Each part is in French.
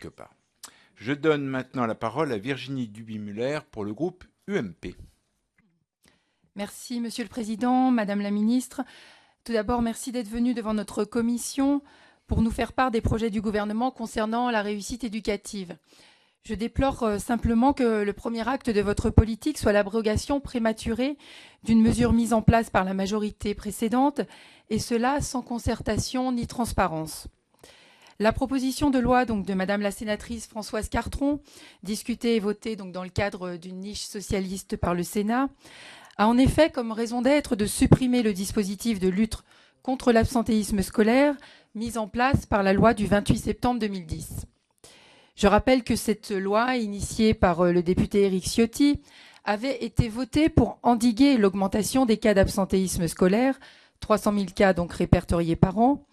Que pas. Je donne maintenant la parole à Virginie Duby-Muller pour le groupe UMP. Merci, Monsieur le Président, Madame la Ministre. Tout d'abord, merci d'être venu devant notre commission pour nous faire part des projets du gouvernement concernant la réussite éducative. Je déplore simplement que le premier acte de votre politique soit l'abrogation prématurée d'une mesure mise en place par la majorité précédente, et cela sans concertation ni transparence. La proposition de loi de Madame la sénatrice Françoise Cartron, discutée et votée dans le cadre d'une niche socialiste par le Sénat, a en effet comme raison d'être de supprimer le dispositif de lutte contre l'absentéisme scolaire mis en place par la loi du 28 septembre 2010. Je rappelle que cette loi, initiée par le député Éric Ciotti, avait été votée pour endiguer l'augmentation des cas d'absentéisme scolaire, 300 000 cas donc répertoriés par an,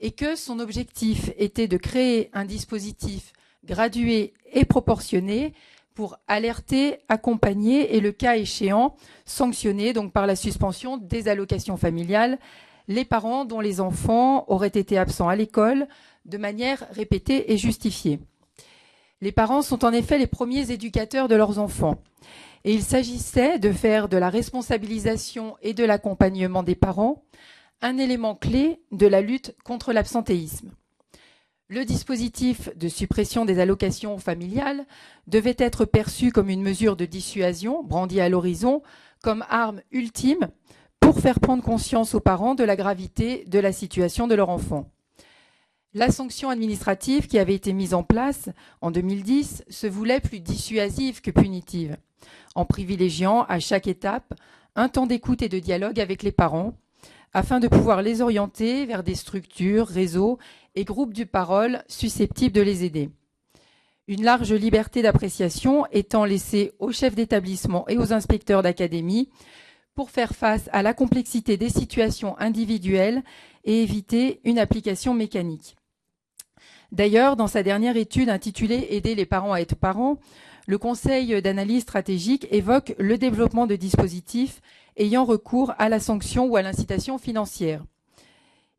et que son objectif était de créer un dispositif gradué et proportionné pour alerter, accompagner et, le cas échéant, sanctionner par la suspension des allocations familiales les parents dont les enfants auraient été absents à l'école de manière répétée et justifiée. Les parents sont en effet les premiers éducateurs de leurs enfants. Et il s'agissait de faire de la responsabilisation et de l'accompagnement des parents un élément clé de la lutte contre l'absentéisme. Le dispositif de suppression des allocations familiales devait être perçu comme une mesure de dissuasion, brandie à l'horizon, comme arme ultime pour faire prendre conscience aux parents de la gravité de la situation de leur enfant. La sanction administrative qui avait été mise en place en 2010 se voulait plus dissuasive que punitive, en privilégiant à chaque étape un temps d'écoute et de dialogue avec les parents, afin de pouvoir les orienter vers des structures, réseaux et groupes de parole susceptibles de les aider. Une large liberté d'appréciation étant laissée aux chefs d'établissement et aux inspecteurs d'académie pour faire face à la complexité des situations individuelles et éviter une application mécanique. D'ailleurs, dans sa dernière étude intitulée « Aider les parents à être parents », le Conseil d'analyse stratégique évoque le développement de dispositifs ayant recours à la sanction ou à l'incitation financière.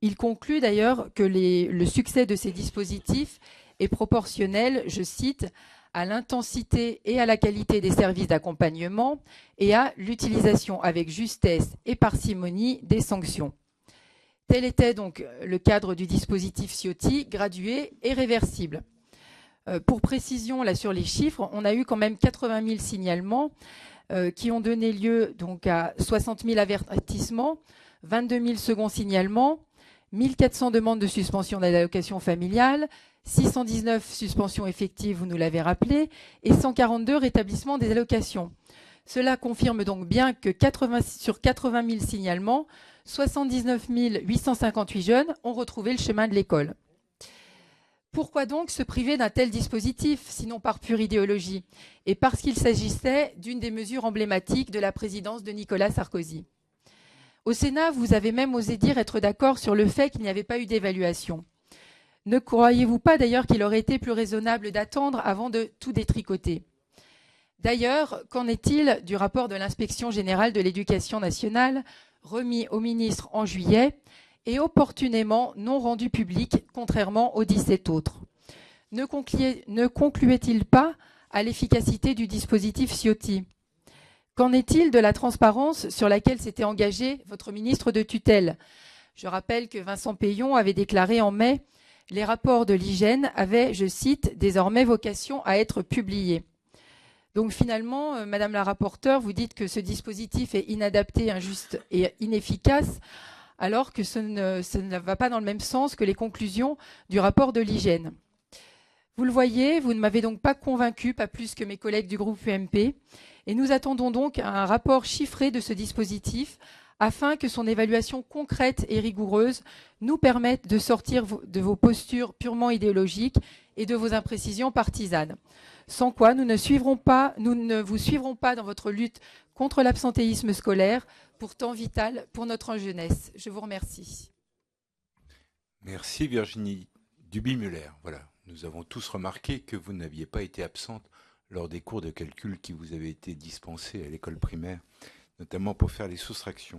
Il conclut d'ailleurs que le succès de ces dispositifs est proportionnel, je cite, à l'intensité et à la qualité des services d'accompagnement et à l'utilisation avec justesse et parcimonie des sanctions. Tel était donc le cadre du dispositif Ciotti, gradué et réversible. Pour précision, là sur les chiffres, on a eu quand même 80 000 signalements qui ont donné lieu à 60 000 avertissements, 22 000 seconds signalements, 1 400 demandes de suspension d'allocation familiale, 619 suspensions effectives, vous nous l'avez rappelé, et 142 rétablissements des allocations. Cela confirme donc bien que sur 80 000 signalements, 79 858 jeunes ont retrouvé le chemin de l'école. Pourquoi donc se priver d'un tel dispositif, sinon par pure idéologie, et parce qu'il s'agissait d'une des mesures emblématiques de la présidence de Nicolas Sarkozy? Au Sénat, vous avez même osé dire être d'accord sur le fait qu'il n'y avait pas eu d'évaluation. Ne croyez-vous pas d'ailleurs qu'il aurait été plus raisonnable d'attendre avant de tout détricoter? D'ailleurs, qu'en est-il du rapport de l'Inspection générale de l'éducation nationale remis au ministre en juillet et opportunément non rendu public, contrairement aux 17 autres? Ne concluait-il pas à l'efficacité du dispositif Ciotti? Qu'en est-il de la transparence sur laquelle s'était engagé votre ministre de tutelle? Je rappelle que Vincent Peillon avait déclaré en mai « Les rapports de l'hygiène avaient, je cite, désormais vocation à être publiés ». Donc finalement, Madame la rapporteure, vous dites que ce dispositif est inadapté, injuste et inefficace, alors que ça ne va pas dans le même sens que les conclusions du rapport de l'hygiène. Vous le voyez, vous ne m'avez donc pas convaincu, pas plus que mes collègues du groupe UMP, et nous attendons donc un rapport chiffré de ce dispositif afin que son évaluation concrète et rigoureuse nous permette de sortir de vos postures purement idéologiques et de vos imprécisions partisanes. Sans quoi nous ne vous suivrons pas dans votre lutte contre l'absentéisme scolaire, pourtant vital pour notre jeunesse. Je vous remercie. Merci Virginie Duby-Muller. Voilà, nous avons tous remarqué que vous n'aviez pas été absente lors des cours de calcul qui vous avaient été dispensés à l'école primaire, notamment pour faire les soustractions.